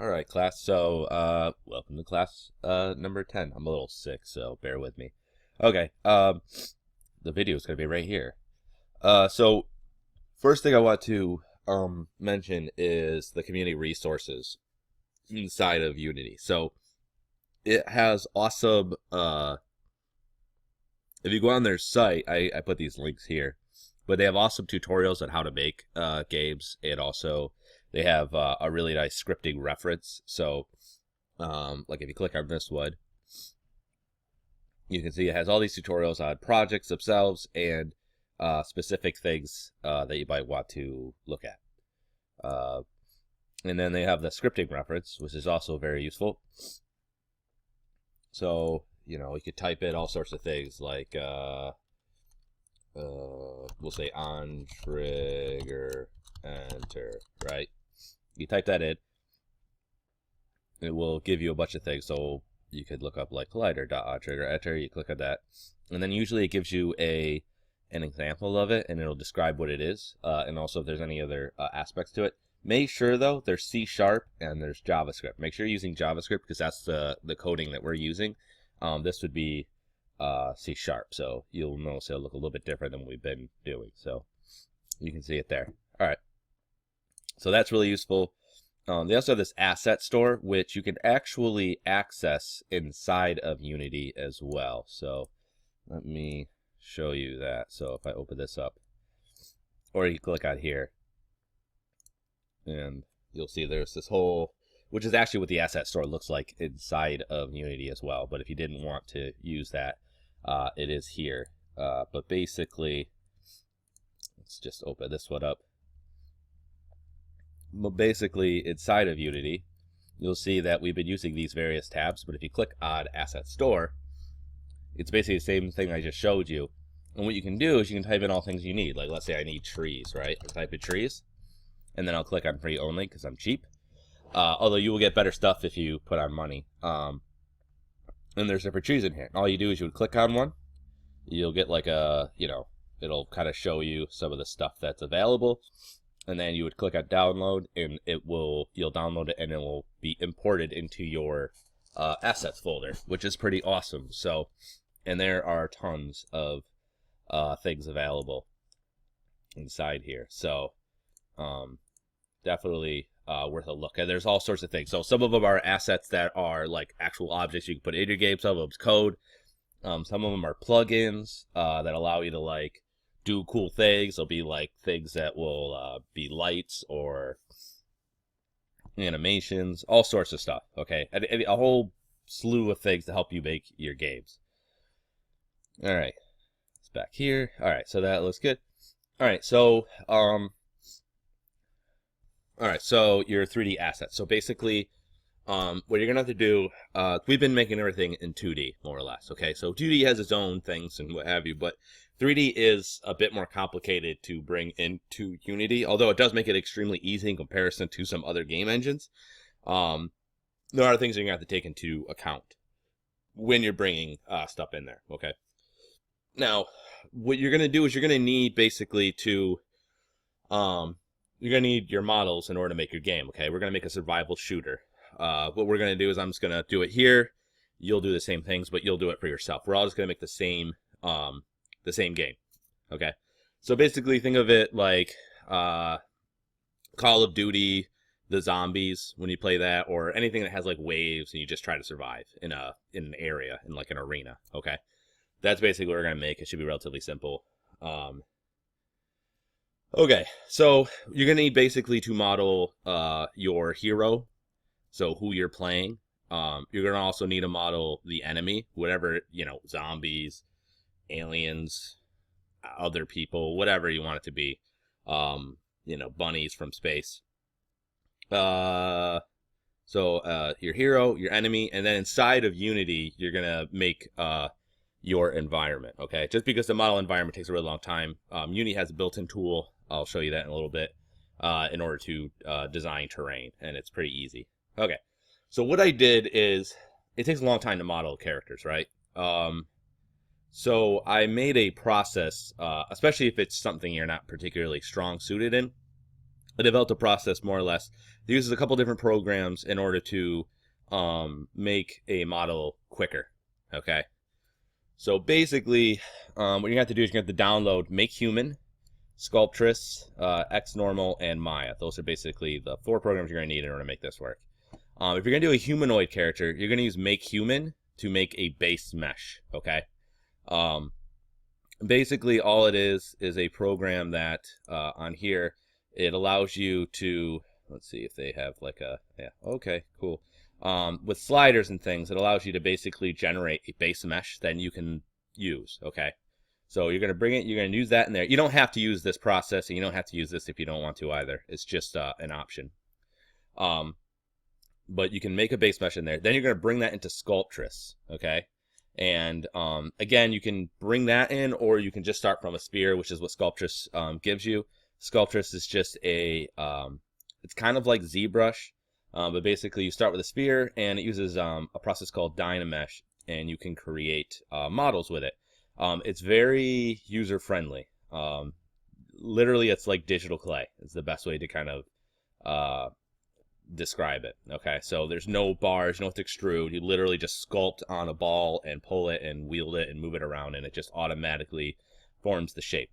All right, class. So, welcome to class number 10. I'm a little sick, so bear with me. Okay, the video is going to be right here. So first thing I want to mention is the community resources inside of Unity. So it has awesome if you go on their site, I put these links here, but they have awesome tutorials on how to make games, and also they have a really nice scripting reference. So like if you click on this one, you can see it has all these tutorials on projects themselves and specific things that you might want to look at. And then they have the scripting reference, which is also very useful. So, you know, you could type in all sorts of things like, we'll say on trigger, enter, right? You type that in, it will give you a bunch of things. So you could look up like collider.onTrigger, enter, you click on that. And then usually it gives you an example of it, and it'll describe what it is, and also if there's any other aspects to it. Make sure, though, there's C# and there's JavaScript. Make sure you're using JavaScript because that's the coding that we're using. This would be C#, so you'll notice it'll look a little bit different than what we've been doing. So you can see it there. All right. So that's really useful. They also have this asset store, which you can actually access inside of Unity as well. So let me show you that. So if I open this up, or you click on here, and you'll see there's this whole, which is actually what the asset store looks like inside of Unity as well. But if you didn't want to use that, it is here. But basically, let's just open this one up. But basically, inside of Unity, you'll see that we've been using these various tabs. But if you click on Asset Store, it's basically the same thing I just showed you. And what you can do is you can type in all things you need. Like, let's say I need trees, right? I type in trees, and then I'll click on free only because I'm cheap. Although you will get better stuff if you put on money. And there's different trees in here. And all you do is you would click on one. You'll get like a, you know, it'll kind of show you some of the stuff that's available. And then you would click on download, and you'll download it, and it will be imported into your assets folder, which is pretty awesome. So, and there are tons of things available inside here. So, definitely worth a look. And there's all sorts of things. So some of them are assets that are like actual objects you can put in your game. Some of them's code. Some of them are plugins that allow you to like do cool things. There'll be like things that will be lights or animations, all sorts of stuff. Okay, and a whole slew of things to help you make your games. All right, it's back here. All right, so that looks good. All right, so your 3D assets. So basically, what you're gonna have to do, we've been making everything in 2D more or less. Okay, so 2D has its own things and what have you, but 3D is a bit more complicated to bring into Unity, although it does make it extremely easy in comparison to some other game engines. There are things you're gonna have to take into account when you're bringing stuff in there. Okay, now what you're gonna do is you're gonna need basically to you're going to need your models in order to make your game, okay? We're going to make a survival shooter. What we're going to do is I'm just going to do it here. You'll do the same things, but you'll do it for yourself. We're all just going to make the same game, okay? So basically think of it like Call of Duty, the zombies, when you play that, or anything that has like waves and you just try to survive in an area, in like an arena, okay? That's basically what we're going to make. It should be relatively simple. Okay, so you're going to need basically to model your hero, so who you're playing. You're going to also need to model the enemy, whatever, you know, zombies, aliens, other people, whatever you want it to be. You know, bunnies from space. So your hero, your enemy, and then inside of Unity, you're going to make your environment, okay? Just because the model environment takes a really long time, Unity has a built-in tool. I'll show you that in a little bit, in order to design terrain, and it's pretty easy. Okay, so what I did is, it takes a long time to model characters, right? So I made a process, especially if it's something you're not particularly strong suited in. I developed a process more or less that uses a couple different programs in order to make a model quicker. Okay, so basically, what you have to do is you have to download Make Human, Sculptress, XNormal, and Maya. Those are basically the 4 programs you're going to need in order to make this work. If you're going to do a humanoid character, you're going to use Make Human to make a base mesh. Okay. Basically, all it is a program that on here, it allows you to, let's see if they have like a, yeah, okay, cool. With sliders and things, it allows you to basically generate a base mesh that you can use. Okay. So you're going to bring it, you're going to use that in there. You don't have to use this process, and you don't have to use this if you don't want to either. It's just an option. But you can make a base mesh in there. Then you're going to bring that into Sculptress, okay? And again, you can bring that in, or you can just start from a sphere, which is what Sculptress gives you. Sculptress is just a, it's kind of like ZBrush, but basically you start with a sphere, and it uses a process called Dynamesh, and you can create models with it. It's very user-friendly. Literally, it's like digital clay. It's the best way to kind of describe it. Okay, so there's no bars, you don't have to extrude. You literally just sculpt on a ball and pull it and wield it and move it around, and it just automatically forms the shape.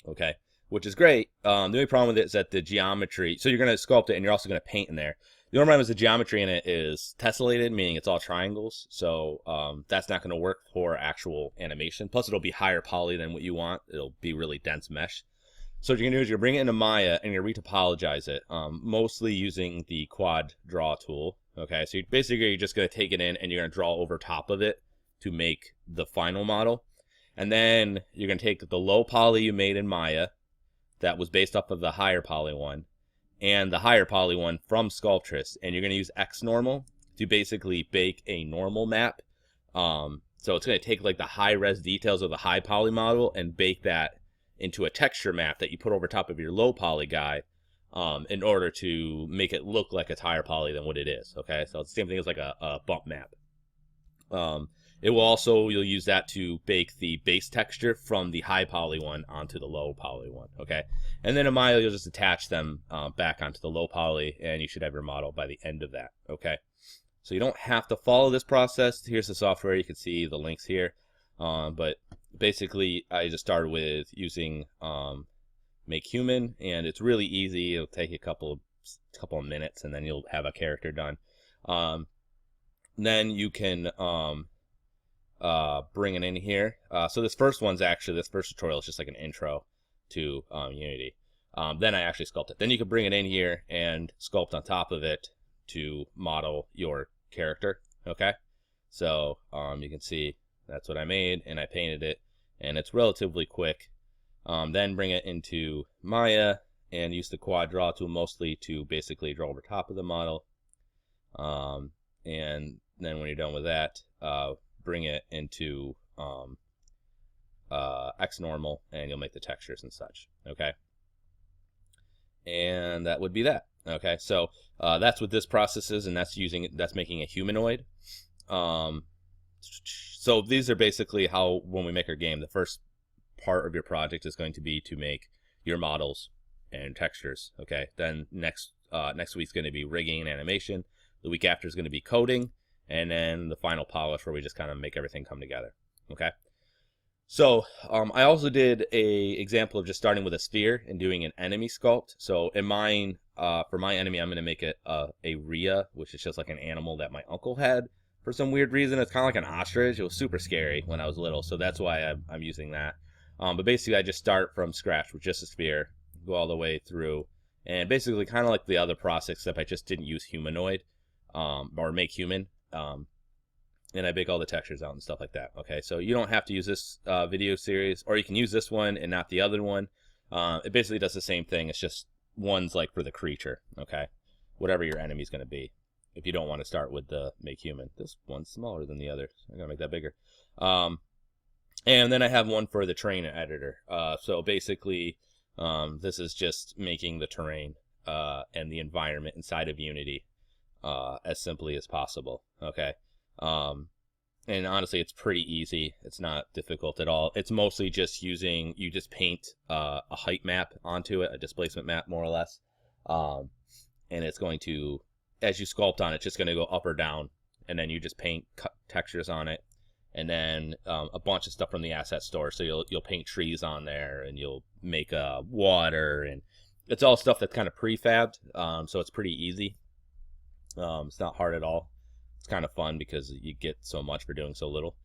Okay, which is great. The only problem with it is that the geometry, so you're going to sculpt it and you're also going to paint in there. The only problem is the geometry in it is tessellated, meaning it's all triangles, so that's not going to work for actual animation. Plus, it'll be higher poly than what you want. It'll be really dense mesh. So what you're going to do is you're going to bring it into Maya and you're going to retopologize it, mostly using the quad draw tool. Okay, so you're just going to take it in and you're going to draw over top of it to make the final model. And then you're going to take the low poly you made in Maya that was based off of the higher poly one, and the higher poly one from Sculptress, and you're going to use XNormal to basically bake a normal map. So it's going to take like the high res details of the high poly model and bake that into a texture map that you put over top of your low poly guy, in order to make it look like it's higher poly than what it is. Okay, so it's the same thing as like a bump map. It will also, you'll use that to bake the base texture from the high poly one onto the low poly one. Okay, and then in Maya, you'll just attach them back onto the low poly, and you should have your model by the end of that. Okay, so you don't have to follow this process. Here's the software. You can see the links here. But basically, I just started with using Make Human, and it's really easy. It'll take a couple of minutes, and then you'll have a character done. Then you can bring it in here. So this first tutorial is just like an intro to Unity. Then I actually sculpt it. Then you can bring it in here and sculpt on top of it to model your character. Okay, so you can see that's what I made, and I painted it, and it's relatively quick. Then bring it into Maya and use the quad draw tool mostly to basically draw over top of the model. And then when you're done with that, bring it into XNormal, and you'll make the textures and such. Okay, and that would be that. Okay, so that's what this process is, and that's making a humanoid. So these are basically how, when we make our game, the first part of your project is going to be to make your models and textures. Okay, then next week's going to be rigging and animation. The week after is going to be coding, and then the final polish, where we just kind of make everything come together. Okay, so I also did a example of just starting with a sphere and doing an enemy sculpt. So in mine, for my enemy, I'm going to make it a Rhea, which is just like an animal that my uncle had. For some weird reason, it's kind of like an ostrich. It was super scary when I was little, so that's why I'm using that. But basically, I just start from scratch with just a sphere, go all the way through, and basically kind of like the other process, except I just didn't use humanoid, or Make Human, and I bake all the textures out and stuff like that. Okay, so you don't have to use this video series, or you can use this one and not the other one. It basically does the same thing. It's just one's like for the creature, okay? Whatever your enemy's going to be. If you don't want to start with the Make Human. This one's smaller than the other, so I gotta make that bigger. And then I have one for the terrain editor. So basically, this is just making the terrain and the environment inside of Unity as simply as possible. Okay. And honestly, it's pretty easy. It's not difficult at all. It's mostly just you just paint a height map onto it, a displacement map, more or less. And it's going to, as you sculpt on it, it's just going to go up or down, and then you just paint textures on it, and then a bunch of stuff from the asset store. So you'll paint trees on there, and you'll make water, and it's all stuff that's kind of prefabbed, so it's pretty easy. It's not hard at all. It's kind of fun because you get so much for doing so little.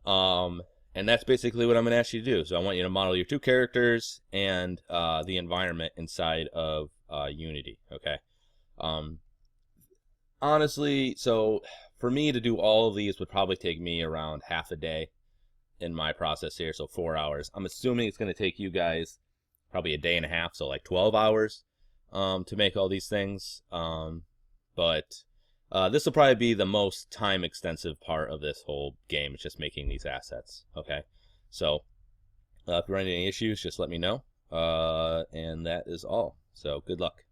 And that's basically what I'm going to ask you to do. So I want you to model your two characters and the environment inside of Unity, okay? Honestly, so for me to do all of these would probably take me around half a day in my process here, so 4 hours. I'm assuming it's going to take you guys probably a day and a half, so like 12 hours to make all these things. But this will probably be the most time extensive part of this whole game. It's just making these assets, okay? So if you run into any issues, just let me know. And that is all. So good luck.